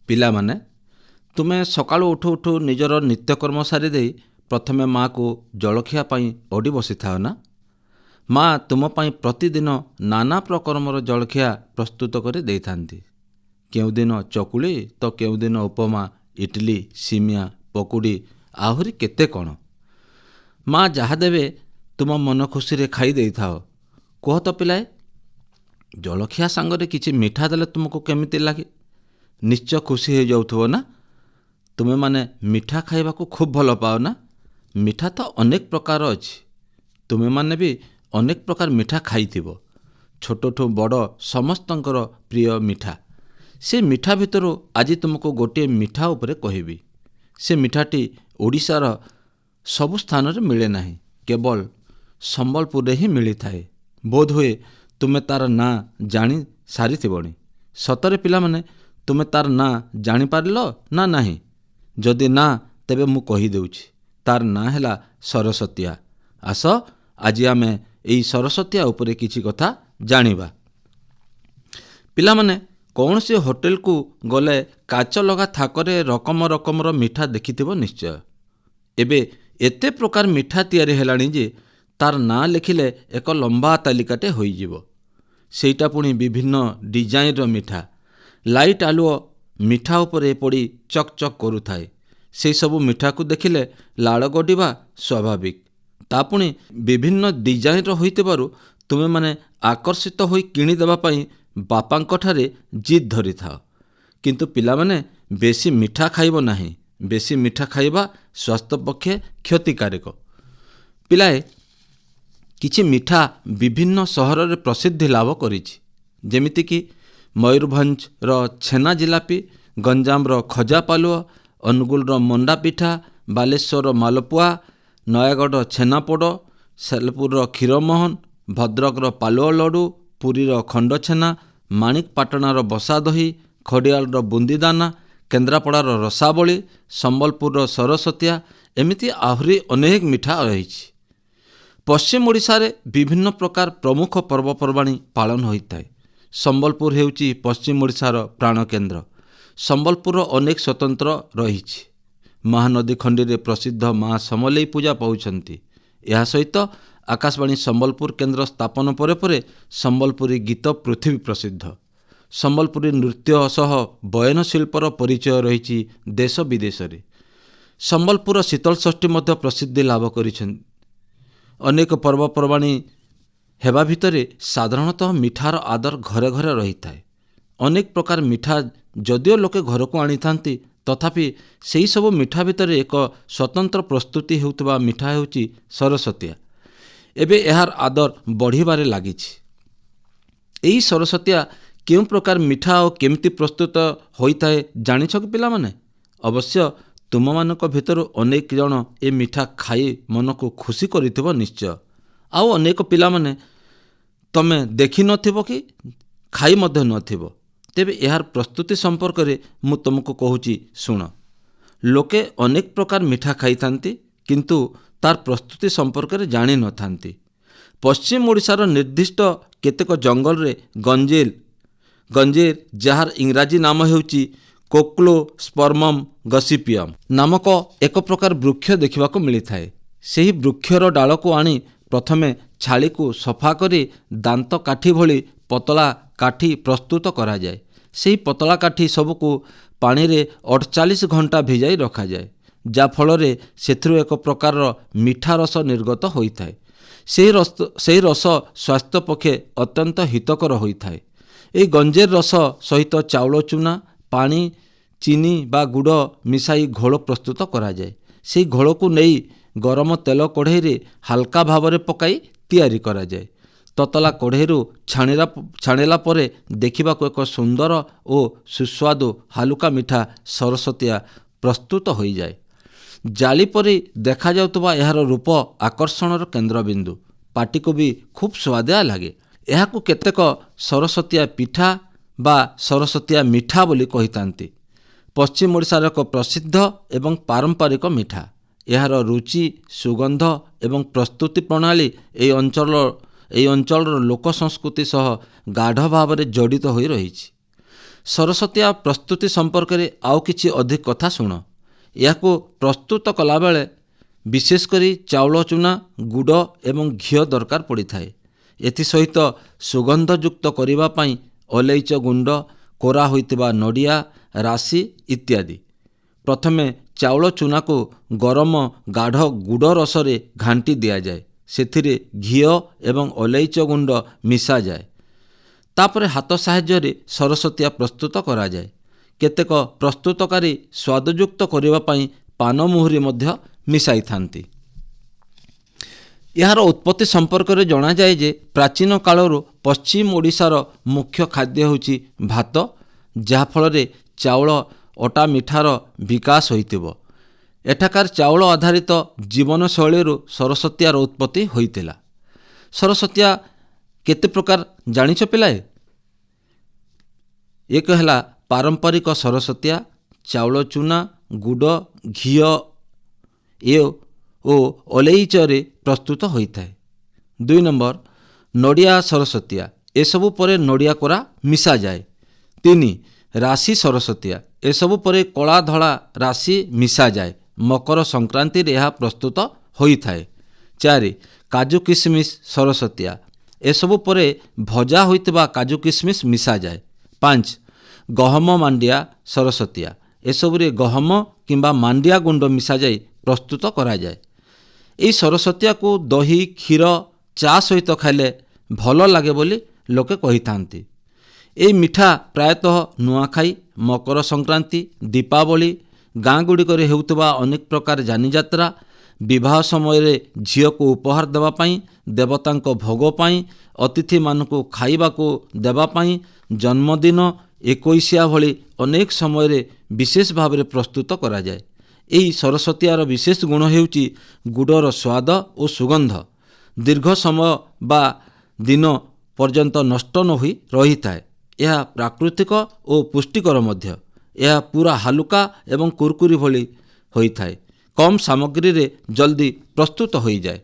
ପିଲାମାନେ, ତୁମେ ସକାଳୁ ଉଠୁ ଉଠୁ ନିଜର ନିତ୍ୟକର୍ମ ସାରି ଦେଇ ପ୍ରଥମେ ମାଆକୁ ଜଳଖିଆ ପାଇଁ ଅଡ଼ି ବସିଥାଅ ନା? ମା ତୁମ ପାଇଁ ପ୍ରତିଦିନ ନାନା ପ୍ରକରମର ଜଳଖିଆ ପ୍ରସ୍ତୁତ କରି ଦେଇଥାନ୍ତି। କେଉଁଦିନ ଚକୁଳି ତ କେଉଁଦିନ ଉପମା, ଇଟିଲି, ସିମିଆ, ପକୁଡ଼ି, ଆହୁରି କେତେ କ'ଣ। ମା ଯାହା ଦେବେ ତୁମ ମନ ଖୁସିରେ ଖାଇ ଦେଇଥାଅ। କୁହ ତ ପିଲାଏ, ଜଳଖିଆ ସାଙ୍ଗରେ କିଛି ମିଠା ଦେଲେ ତୁମକୁ କେମିତି ଲାଗେ? ନିଶ୍ଚୟ ଖୁସି ହୋଇଯାଉଥିବ ନା? ତୁମେମାନେ ମିଠା ଖାଇବାକୁ ଖୁବ୍ ଭଲ ପାଅ ନା? ମିଠା ତ ଅନେକ ପ୍ରକାର ଅଛି। ତୁମେମାନେ ବି ଅନେକ ପ୍ରକାର ମିଠା ଖାଇଥିବ। ଛୋଟଠୁ ବଡ଼ ସମସ୍ତଙ୍କର ପ୍ରିୟ ମିଠା। ସେ ମିଠା ଭିତରୁ ଆଜି ତୁମକୁ ଗୋଟିଏ ମିଠା ଉପରେ କହିବି। ସେ ମିଠାଟି ଓଡ଼ିଶାର ସବୁ ସ୍ଥାନରେ ମିଳେ ନାହିଁ, କେବଳ ସମ୍ବଲପୁରରେ ହିଁ ମିଳିଥାଏ। ବୋଧହୁଏ ତୁମେ ତା'ର ନାଁ ଜାଣି ସାରିଥିବଣି। ସତରେ ପିଲାମାନେ, ତୁମେ ତା'ର ନାଁ ଜାଣିପାରିଲ ନା ନାହିଁ? ଯଦି ନା, ତେବେ ମୁଁ କହିଦେଉଛି। ତା'ର ନାଁ ହେଲା ସରସ୍ୱତୀଆ। ଆସ, ଆଜି ଆମେ ଏହି ସରସ୍ୱତୀଆ ଉପରେ କିଛି କଥା ଜାଣିବା। ପିଲାମାନେ, କୌଣସି ହୋଟେଲକୁ ଗଲେ କାଚ ଲଗା ଥାକରେ ରକମ ରକମର ମିଠା ଦେଖିଥିବ ନିଶ୍ଚୟ। ଏବେ ଏତେ ପ୍ରକାର ମିଠା ତିଆରି ହେଲାଣି ଯେ ତା'ର ନାଁ ଲେଖିଲେ ଏକ ଲମ୍ବା ତାଲିକାଟେ ହୋଇଯିବ। ସେଇଟା ପୁଣି ବିଭିନ୍ନ ଡିଜାଇନର ମିଠା। ଲାଇଟ୍ ଆଲୁଅ ମିଠା ଉପରେ ପଡ଼ି ଚକ୍ ଚକ୍ କରୁଥାଏ। ସେହିସବୁ ମିଠାକୁ ଦେଖିଲେ ଲାଳ ଗଡ଼ିବା ସ୍ୱାଭାବିକ। ତା ପୁଣି ବିଭିନ୍ନ ଡିଜାଇନର ହୋଇଥିବାରୁ ତୁମେମାନେ ଆକର୍ଷିତ ହୋଇ କିଣିଦେବା ପାଇଁ ବାପାଙ୍କଠାରେ ଜିଦ୍ ଧରିଥାଅ। କିନ୍ତୁ ପିଲାମାନେ, ବେଶୀ ମିଠା ଖାଇବ ନାହିଁ। ବେଶୀ ମିଠା ଖାଇବା ସ୍ୱାସ୍ଥ୍ୟ ପକ୍ଷେ କ୍ଷତିକାରକ। ପିଲାଏ, କିଛି ମିଠା ବିଭିନ୍ନ ସହରରେ ପ୍ରସିଦ୍ଧି ଲାଭ କରିଛି। ଯେମିତିକି ମୟୂରଭଞ୍ଜର ଛେନା ଜିଲାପି, ଗଞ୍ଜାମର ଖଜା ପାଲୁଅ, ଅନୁଗୁଳର ମଣ୍ଡା ପିଠା, ବାଲେଶ୍ୱରର ମାଲପୁଆ, ନୟାଗଡ଼ର ଛେନାପୋଡ଼, ସାଲେପୁରର କ୍ଷୀରମୋହନ, ଭଦ୍ରକର ପାଲୁଅ ଲଡ଼ୁ, ପୁରୀର ଖଣ୍ଡଛେନା, ମାଣିକପାଟଣାର ବସା ଦହି, ଖଡ଼ିଆଳର ବୁନ୍ଦିଦାନା, କେନ୍ଦ୍ରାପଡ଼ାର ରସାବଳୀ, ସମ୍ବଲପୁରର ସରସ୍ୱତୀଆ, ଏମିତି ଆହୁରି ଅନେକ ମିଠା ରହିଛି। ପଶ୍ଚିମ ଓଡ଼ିଶାରେ ବିଭିନ୍ନ ପ୍ରକାର ପ୍ରମୁଖ ପର୍ବପର୍ବାଣି ପାଳନ ହୋଇଥାଏ। ସମ୍ବଲପୁର ହେଉଛି ପଶ୍ଚିମ ଓଡ଼ିଶାର ପ୍ରାଣକେନ୍ଦ୍ର। ସମ୍ବଲପୁରର ଅନେକ ସ୍ୱତନ୍ତ୍ର ରହିଛି। ମହାନଦୀ ଖଣ୍ଡିରେ ପ୍ରସିଦ୍ଧ ମା ସମଲେଇ ପୂଜା ପାଉଛନ୍ତି। ଏହା ସହିତ ଆକାଶବାଣୀ ସମ୍ବଲପୁର କେନ୍ଦ୍ର ସ୍ଥାପନ ପରେ ପରେ ସମ୍ବଲପୁରୀ ଗୀତ ପୃଥିବୀ ପ୍ରସିଦ୍ଧ। ସମ୍ବଲପୁରୀ ନୃତ୍ୟ ସହ ବୟନଶିଳ୍ପର ପରିଚୟ ରହିଛି ଦେଶ ବିଦେଶରେ। ସମ୍ବଲପୁରର ଶୀତଳଷଷ୍ଠୀ ମଧ୍ୟ ପ୍ରସିଦ୍ଧି ଲାଭ କରିଛନ୍ତି। ଅନେକ ପର୍ବପର୍ବାଣି ହେବା ଭିତରେ ସାଧାରଣତଃ ମିଠାର ଆଦର ଘରେ ଘରେ ରହିଥାଏ। ଅନେକ ପ୍ରକାର ମିଠା ଯଦିଓ ଲୋକେ ଘରକୁ ଆଣିଥାନ୍ତି, ତଥାପି ସେହିସବୁ ମିଠା ଭିତରେ ଏକ ସ୍ୱତନ୍ତ୍ର ପ୍ରସ୍ତୁତି ହେଉଥିବା ମିଠା ହେଉଛି ସରସ୍ୱତୀଆ। ଏବେ ଏହାର ଆଦର ବଢ଼ିବାରେ ଲାଗିଛି। ଏହି ସରସ୍ୱତୀଆ କେଉଁ ପ୍ରକାର ମିଠା ଓ କେମିତି ପ୍ରସ୍ତୁତ ହୋଇଥାଏ ଜାଣିଛ କି ପିଲାମାନେ? ଅବଶ୍ୟ ତୁମମାନଙ୍କ ଭିତରୁ ଅନେକ ଜଣ ଏ ମିଠା ଖାଇ ମନକୁ ଖୁସି କରିଥିବ ନିଶ୍ଚୟ। ଆଉ ଅନେକ ପିଲାମାନେ ତମେ ଦେଖିନଥିବ କି ଖାଇ ମଧ୍ୟ ନଥିବ। ତେବେ ଏହାର ପ୍ରସ୍ତୁତି ସମ୍ପର୍କରେ ମୁଁ ତୁମକୁ କହୁଛି, ଶୁଣ। ଲୋକେ ଅନେକ ପ୍ରକାର ମିଠା ଖାଇଥାନ୍ତି, କିନ୍ତୁ ତାର ପ୍ରସ୍ତୁତି ସମ୍ପର୍କରେ ଜାଣିନଥାନ୍ତି। ପଶ୍ଚିମ ଓଡ଼ିଶାର ନିର୍ଦ୍ଦିଷ୍ଟ କେତେକ ଜଙ୍ଗଲରେ ଗଞ୍ଜେର, ଯାହାର ଇଂରାଜୀ ନାମ ହେଉଛି କୋକ୍ଲୋସ୍ପର୍ମମ୍ ଗସିପିୟମ୍ ନାମକ ଏକ ପ୍ରକାର ବୃକ୍ଷ ଦେଖିବାକୁ ମିଳିଥାଏ। ସେହି ବୃକ୍ଷର ଡାଳକୁ ଆଣି ପ୍ରଥମେ ଛାଳିକୁ ସଫା କରି ଦାନ୍ତ କାଠି ଭଳି ପତଳା କାଠି ପ୍ରସ୍ତୁତ କରାଯାଏ। ସେହି ପତଳା କାଠି ସବୁକୁ ପାଣିରେ 48 ଘଣ୍ଟା ଭିଜାଇ ରଖାଯାଏ, ଯାହାଫଳରେ ସେଥିରୁ ଏକ ପ୍ରକାରର ମିଠା ରସ ନିର୍ଗତ ହୋଇଥାଏ। ସେହି ରସ ସ୍ୱାସ୍ଥ୍ୟ ପକ୍ଷେ ଅତ୍ୟନ୍ତ ହିତକର ହୋଇଥାଏ। ଏହି ଗଞ୍ଜେର ରସ ସହିତ ଚାଉଳ ଚୂନା, ପାଣି, ଚିନି ବା ଗୁଡ଼ ମିଶାଇ ଘୋଳ ପ୍ରସ୍ତୁତ କରାଯାଏ। ସେହି ଘୋଳକୁ ନେଇ ଗରମ ତେଲ କଢ଼େଇରେ ହାଲକା ଭାବରେ ପକାଇ ତିଆରି କରାଯାଏ। ତତଲା କଢ଼େଇରୁ ଛାଣିଲା ପରେ ଦେଖିବାକୁ ଏକ ସୁନ୍ଦର ଓ ସୁସ୍ୱାଦୁ ହାଲୁକା ମିଠା ସରସ୍ୱତୀଆ ପ୍ରସ୍ତୁତ ହୋଇଯାଏ। ଜାଳି ପରି ଦେଖାଯାଉଥିବା ଏହାର ରୂପ ଆକର୍ଷଣର କେନ୍ଦ୍ରବିନ୍ଦୁ। ପାଟିକୁ ବି ଖୁବ୍ ସୁଆଦିଆ ଲାଗେ। ଏହାକୁ କେତେକ ସରସ୍ୱତୀଆ ପିଠା ବା ସରସ୍ୱତୀଆ ମିଠା ବୋଲି କହିଥାନ୍ତି। ପଶ୍ଚିମ ଓଡ଼ିଶାର ଏକ ପ୍ରସିଦ୍ଧ ଏବଂ ପାରମ୍ପରିକ ମିଠା। ଏହାର ରୁଚି, ସୁଗନ୍ଧ ଏବଂ ପ୍ରସ୍ତୁତି ପ୍ରଣାଳୀ ଏହି ଅଞ୍ଚଳର ଲୋକ ସଂସ୍କୃତି ସହ ଗାଢ଼ ଭାବରେ ଜଡ଼ିତ ହୋଇ ରହିଛି। ସରସ୍ୱତୀଆ ପ୍ରସ୍ତୁତି ସମ୍ପର୍କରେ ଆଉ କିଛି ଅଧିକ କଥା ଶୁଣ। ଏହାକୁ ପ୍ରସ୍ତୁତ କଲାବେଳେ ବିଶେଷ କରି ଚାଉଳ ଚୂନା, ଗୁଡ଼ ଏବଂ ଘିଅ ଦରକାର ପଡ଼ିଥାଏ। ଏଥିସହିତ ସୁଗନ୍ଧଯୁକ୍ତ କରିବା ପାଇଁ ଅଲେଇଚ ଗୁଣ୍ଡ, କୋରା ହୋଇଥିବା ନଡ଼ିଆ, ରାଶି ଇତ୍ୟାଦି। ପ୍ରଥମେ ଚାଉଳ ଚୂନାକୁ ଗରମ ଗାଢ଼ ଗୁଡ଼ ରସରେ ଘାଣ୍ଟି ଦିଆଯାଏ। ସେଥିରେ ଘିଅ ଏବଂ ଅଲେଇଚ ଗୁଣ୍ଡ ମିଶାଯାଏ। ତାପରେ ହାତ ସାହାଯ୍ୟରେ ସରସ୍ୱତୀଆ ପ୍ରସ୍ତୁତ କରାଯାଏ। କେତେକ ପ୍ରସ୍ତୁତକାରୀ ସ୍ୱାଦଯୁକ୍ତ କରିବା ପାଇଁ ପାନମୁହୁରି ମଧ୍ୟ ମିଶାଇଥାନ୍ତି। ଏହାର ଉତ୍ପତ୍ତି ସମ୍ପର୍କରେ ଜଣାଯାଏ ଯେ ପ୍ରାଚୀନ କାଳରୁ ପଶ୍ଚିମ ଓଡ଼ିଶାର ମୁଖ୍ୟ ଖାଦ୍ୟ ହେଉଛି ଭାତ, ଯାହାଫଳରେ ଚାଉଳ ଅଟା ମିଠାର ବିକାଶ ହୋଇଥିବ। ଏଠାକାର ଚାଉଳ ଆଧାରିତ ଜୀବନଶୈଳୀରୁ ସରସ୍ୱତୀଆର ଉତ୍ପତ୍ତି ହୋଇଥିଲା। ସରସ୍ୱତୀଆ କେତେ ପ୍ରକାର ଜାଣିଛ ପିଲାଏ? ଏକ ହେଲା ପାରମ୍ପରିକ ସରସ୍ୱତୀଆ, ଚାଉଳ ଚୂନା, ଗୁଡ଼, ଘିଅ ଓ ଅଲେଇଚରେ ପ୍ରସ୍ତୁତ ହୋଇଥାଏ। 2 ନମ୍ବର ନଡ଼ିଆ ସରସ୍ୱତୀଆ, ଏସବୁ ପରେ ନଡ଼ିଆ କୋରା ମିଶାଯାଏ। 3 ରାଶି ସରସ୍ୱତୀଆ, ଏସବୁ ପରେ କଳା ଧଳା ରାଶି ମିଶାଯାଏ। ମକର ସଂକ୍ରାନ୍ତିରେ ଏହା ପ୍ରସ୍ତୁତ ହୋଇଥାଏ। 4 କାଜୁ କିସମିସ୍ ସରସ୍ୱତୀଆ, ଏସବୁ ପରେ ଭଜା ହୋଇଥିବା କାଜୁ କିସମିସ୍ ମିଶାଯାଏ। 5 ଗହମ ମାଣ୍ଡିଆ ସରସ୍ୱତୀଆ, ଏସବୁରେ ଗହମ କିମ୍ବା ମାଣ୍ଡିଆ ଗୁଣ୍ଡ ମିଶାଯାଇ ପ୍ରସ୍ତୁତ କରାଯାଏ। ଏହି ସରସ୍ୱତୀଆକୁ ଦହି, କ୍ଷୀର, ଚା ସହିତ ଖାଇଲେ ଭଲ ଲାଗେ ବୋଲି ଲୋକେ କହିଥାନ୍ତି। ଏହି ମିଠା ପ୍ରାୟତଃ ନୂଆଖାଇ, ମକର ସଂକ୍ରାନ୍ତି, ଦୀପାବଳି, ଗାଁ ଗୁଡ଼ିକରେ ହେଉଥିବା ଅନେକ ପ୍ରକାର ଯାନିଯାତ୍ରା, ବିବାହ ସମୟରେ ଝିଅକୁ ଉପହାର ଦେବା ପାଇଁ, ଦେବତାଙ୍କ ଭୋଗ ପାଇଁ, ଅତିଥିମାନଙ୍କୁ ଖାଇବାକୁ ଦେବା ପାଇଁ, ଜନ୍ମଦିନ, ଏକୋଇଶିଆ ଭଳି ଅନେକ ସମୟରେ ବିଶେଷ ଭାବରେ ପ୍ରସ୍ତୁତ କରାଯାଏ। ଏହି ସରସ୍ୱତୀଆର ବିଶେଷ ଗୁଣ ହେଉଛି ଗୁଡ଼ର ସ୍ୱାଦ ଓ ସୁଗନ୍ଧ ଦୀର୍ଘ ସମୟ ବା ଦିନ ପର୍ଯ୍ୟନ୍ତ ନଷ୍ଟ ନ ହୋଇ ରହିଥାଏ। ଏହା ପ୍ରାକୃତିକ ଓ ପୁଷ୍ଟିକର ମଧ୍ୟ। ଏହା ପୁରା ହାଲୁକା ଏବଂ କୁରକୁରି ଭଳି ହୋଇଥାଏ। କମ୍ ସାମଗ୍ରୀରେ ଜଲ୍ଦି ପ୍ରସ୍ତୁତ ହୋଇଯାଏ।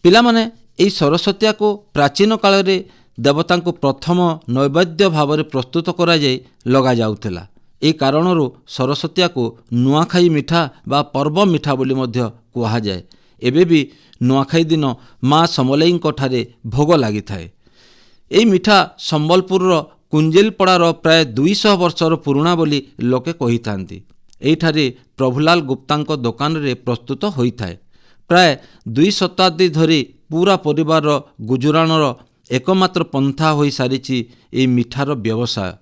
ପିଲାମାନେ, ଏହି ସରସ୍ୱତୀଆକୁ ପ୍ରାଚୀନ କାଳରେ ଦେବତାଙ୍କୁ ପ୍ରଥମ ନୈବେଦ୍ୟ ଭାବରେ ପ୍ରସ୍ତୁତ କରାଯାଇ ଲଗାଯାଉଥିଲା। ଏହି କାରଣରୁ ସରସ୍ୱତୀଆକୁ ନୂଆଖାଇ ମିଠା ବା ପର୍ବ ମିଠା ବୋଲି ମଧ୍ୟ କୁହାଯାଏ। ଏବେ ବି ନୂଆଖାଇ ଦିନ ମା ସମଲେଇଙ୍କ ଠାରେ ଭୋଗ ଲାଗିଥାଏ। ଏହି ମିଠା ସମ୍ବଲପୁରର କୁଞ୍ଜିଲପଡ଼ାର ପ୍ରାୟ 200 ବର୍ଷର ପୁରୁଣା ବୋଲି ଲୋକେ କହିଥାନ୍ତି। ଏହିଠାରେ ପ୍ରଭୁଲାଲ ଗୁପ୍ତାଙ୍କ ଦୋକାନରେ ପ୍ରସ୍ତୁତ ହୋଇଥାଏ। ପ୍ରାୟ 2 ଶତାବ୍ଦୀ ଧରି ପୁରା ପରିବାରର ଗୁଜୁରାଣର ଏକମାତ୍ର ପନ୍ଥା ହୋଇସାରିଛି ଏହି ମିଠାର ବ୍ୟବସାୟ।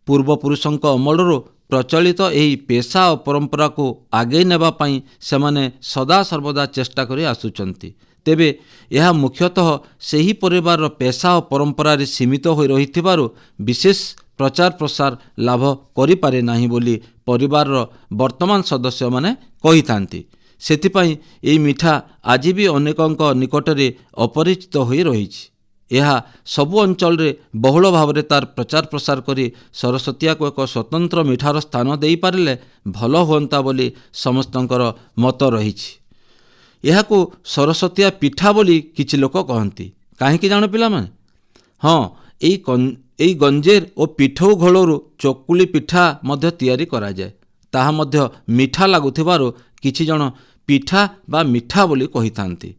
ପୂର୍ବପୁରୁଷଙ୍କ ଅମଳରୁ ପ୍ରଚଳିତ ଏହି ପେଶା ଓ ପରମ୍ପରାକୁ ଆଗେଇ ନେବା ପାଇଁ ସେମାନେ ସଦାସର୍ବଦା ଚେଷ୍ଟା କରି ଆସୁଛନ୍ତି। ତେବେ ଏହା ମୁଖ୍ୟତଃ ସେହି ପରିବାରର ପେଶା ଓ ପରମ୍ପରାରେ ସୀମିତ ହୋଇ ରହିଥିବାରୁ ବିଶେଷ ପ୍ରଚାର ପ୍ରସାର ଲାଭ କରିପାରେ ନାହିଁ ବୋଲି ପରିବାରର ବର୍ତ୍ତମାନ ସଦସ୍ୟମାନେ କହିଥାନ୍ତି। ସେଥିପାଇଁ ଏହି ମିଠା ଆଜି ବି ଅନେକଙ୍କ ନିକଟରେ ଅପରିଚିତ ହୋଇ ରହିଛି। ଏହା ସବୁ ଅଞ୍ଚଳରେ ବହୁଳ ଭାବରେ ତାର ପ୍ରଚାର ପ୍ରସାର କରି ସରସ୍ୱତୀଆକୁ ଏକ ସ୍ୱତନ୍ତ୍ର ମିଠାର ସ୍ଥାନ ଦେଇପାରିଲେ ଭଲ ହୁଅନ୍ତା ବୋଲି ସମସ୍ତଙ୍କର ମତ ରହିଛି। ଏହାକୁ ସରସ୍ୱତୀଆ ପିଠା ବୋଲି କିଛି ଲୋକ କହନ୍ତି। କାହିଁକି ଜାଣ ପିଲାମାନେ? ହଁ, ଏହି ଗଞ୍ଜେର ଓ ପିଠଉ ଘୋଳରୁ ଚକୁଳି ପିଠା ମଧ୍ୟ ତିଆରି କରାଯାଏ। ତାହା ମଧ୍ୟ ମିଠା ଲାଗୁଥିବାରୁ କିଛି ଜଣ ପିଠା ବା ମିଠା ବୋଲି କହିଥାନ୍ତି।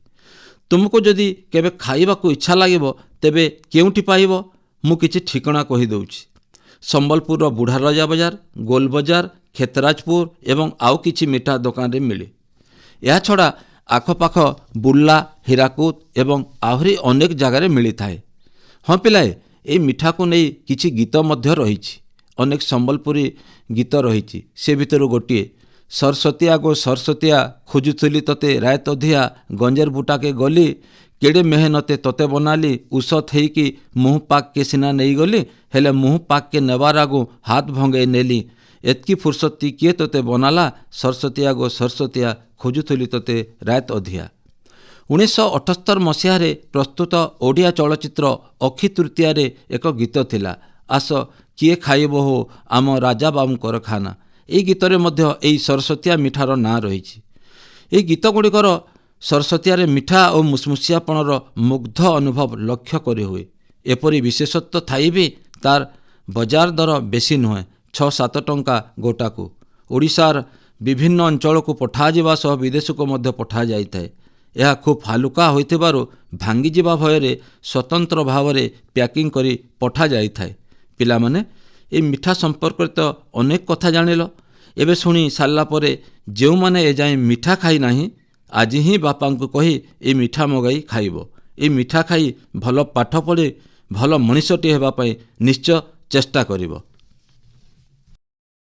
ତୁମକୁ ଯଦି କେବେ ଖାଇବାକୁ ଇଚ୍ଛା ଲାଗିବ ତେବେ କେଉଁଠି ପାଇବ? ମୁଁ କିଛି ଠିକଣା କହିଦେଉଛି। ସମ୍ବଲପୁରର ବୁଢ଼ାରାଜା ବଜାର, ଗୋଲ ବଜାର, କ୍ଷେତରାଜପୁର ଏବଂ ଆଉ କିଛି ମିଠା ଦୋକାନରେ ମିଳେ। ଏହାଛଡ଼ା ଆଖପାଖ ବୁର୍ଲା, ହୀରାକୁଦ ଏବଂ ଆହୁରି ଅନେକ ଜାଗାରେ ମିଳିଥାଏ। ହଁ ପିଲାଏ, ଏହି ମିଠାକୁ ନେଇ କିଛି ଗୀତ ମଧ୍ୟ ରହିଛି। ଅନେକ ସମ୍ବଲପୁରୀ ଗୀତ ରହିଛି। ସେ ଭିତରୁ ଗୋଟିଏ ସରସ୍ୱତୀଆ ଗୋ ସରସ୍ୱତୀଆ ଖୋଜୁଥିଲି ତତେ ରାୟତ ଧିଆ ଗଞ୍ଜେର ବୁଟାକେ ଗଲି କେଡ଼େ ମେହନତେ ତତେ ବନାଲି ଉଷତ ହେଇକି ମୁହଁ ପାକକେ ସିନା ନେଇଗଲି ହେଲେ ମୁହଁ ପାକକେ ନେବାର ଆଗୁ ହାତ ଭଙ୍ଗେଇ ନେଲି ଏତ୍କି ଫୁର୍ସତି କିଏ ତତେ ବନାଲା ସରସ୍ୱତୀଆ ଗୋ ସରସ୍ୱତୀଆ ଖୋଜୁଥିଲି ତତେ ରାୟତ ଅଧିଆ। 1978 ମସିହାରେ ପ୍ରସ୍ତୁତ ଓଡ଼ିଆ ଚଳଚ୍ଚିତ୍ର ଅକ୍ଷି ତୃତୀୟାରେ ଏକ ଗୀତ ଥିଲା, ଆସ କିଏ ଖାଇବ ହୋ ଆମ ରାଜା ବାବୁଙ୍କର ଖାନା। ଏହି ଗୀତରେ ମଧ୍ୟ ଏହି ସରସ୍ୱତୀଆ ମିଠାର ନାଁ ରହିଛି। ଏହି ଗୀତଗୁଡ଼ିକର ସରସ୍ୱତୀଆରେ ମିଠା ଓ ମୁସମୁସିଆପଣର ମୁଗ୍ଧ ଅନୁଭବ ଲକ୍ଷ୍ୟ କରିହୁଏ। ଏପରି ବିଶେଷତ୍ୱ ଥାଇ ବି ତାର ବଜାର ଦର ବେଶୀ ନୁହେଁ, 6-7 ଟଙ୍କା ଗୋଟାକୁ। ଓଡ଼ିଶାର ବିଭିନ୍ନ ଅଞ୍ଚଳକୁ ପଠାଯିବା ସହ ବିଦେଶକୁ ମଧ୍ୟ ପଠାଯାଇଥାଏ। ଏହା ଖୁବ୍ ହାଲୁକା ହୋଇଥିବାରୁ ଭାଙ୍ଗିଯିବା ଭୟରେ ସ୍ୱତନ୍ତ୍ର ଭାବରେ ପ୍ୟାକିଂ କରି ପଠାଯାଇଥାଏ। ପିଲାମାନେ, ଏ ମିଠା ସମ୍ପର୍କରେ ତ ଅନେକ କଥା ଜାଣିଲ। ଏବେ ଶୁଣି ସାରିଲା ପରେ ଯେଉଁମାନେ ଏଯାଏଁ ମିଠା ଖାଇନାହିଁ, ଆଜି ହିଁ ବାପାଙ୍କୁ କହି ଏ ମିଠା ମଗାଇ ଖାଇବ। ଏ ମିଠା ଖାଇ ଭଲ ପାଠ ପଢ଼ି ଭଲ ମଣିଷଟିଏ ହେବା ପାଇଁ ନିଶ୍ଚୟ ଚେଷ୍ଟା କରିବ।